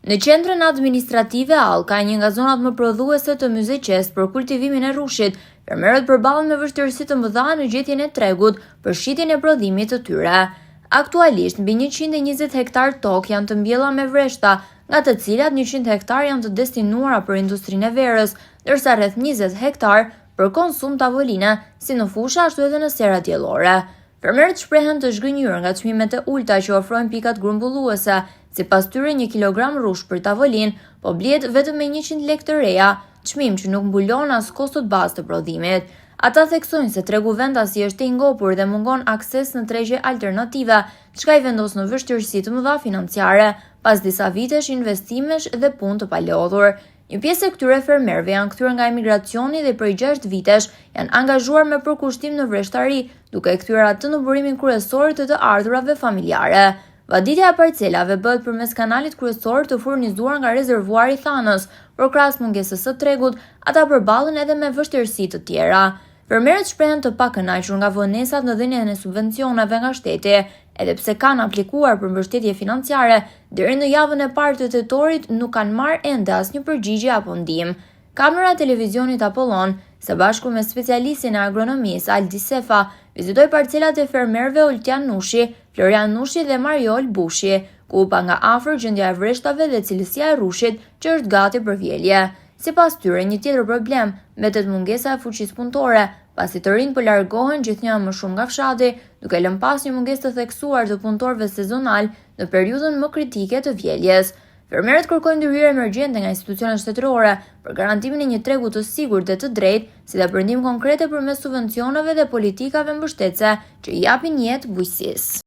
Në qendrën administrative Allka, një nga zonat më prodhuese të Myzeqes për kultivimin e rrushit, fermerët përballen me vështirësi të mëdha në gjetjen e tregut për shitjen e prodhimit të tyre. Aktualisht, mbi 120 hektar tokë janë të mbjella me vreshta, nga të cilat 100 hektar janë të destinuara për industrinë e verës, ndërsa rreth 20 hektar për konsum tavoline, si në fusha ashtu edhe në sera diellore. Fermerët shprehen të zhgënjur nga çmimet e ulta që ofrojnë pikat grumbulluese. Sipas tyre, 1 kilogram rrush për tavolin po blihet vetëm me 100 lekë të reja, çmim që nuk mbulon as kostot bazë të prodhimit. Ata theksojnë se tregu vendasi është i ngopur dhe mungon akses në tregje alternative, çka i vendos në vështirësi të mëdha financiare, pas disa vitesh investimesh dhe punë të palodhur. Një pjesë e këtyre fermerëve janë kthyer nga emigracioni dhe prej 6 vitesh janë angazhuar me përkushtim në vreshtari, duke kthyer atë në burimin kryesor të ardhurave familjare. Vaditja e parcelave bëhet përmes kanalit kryesor të furnizuar nga rezervuari thanës, por krahas mungesës së tregut, ata përballen edhe me vështirësi të tjera. Fermerët shprehen të pakënaqur nga vonesat në dhënien e subvencioneve nga shteti, edhe pse kanë aplikuar për mbështetje financiare, deri në javën e parë të tetorit nuk kanë marrë ende asnjë përgjigje apo ndihmë. Kamera e televizionit Apollon, së bashku me specialistin e agronomisë Aldi Sefa, vizitoi parcelat e fermerëve Oltian Nushi, Florian Nushi dhe Mariol Bushi, ku u pa nga afër gjendja e vreshtave dhe cilësia e rrushit që është gati për vjelje. Sipas tyre, një tjetër problem mbetet mungesa e fuqisë punëtore, pasi të rinj po largohen gjithnjë më shumë nga fshati, duke lënë pas një mungesë të theksuar të punëtorëve sezonal në periudhën më kritike të vjeljes. Fermerët kërkojnë ndërhyrje emergjente nga institucionet shtetërore për garantimin e një tregu të sigurt dhe të drejtë, si dhe për ndihmë konkrete përmes subvencioneve dhe politikave mbështetëse që i japin jetë bujqësisë.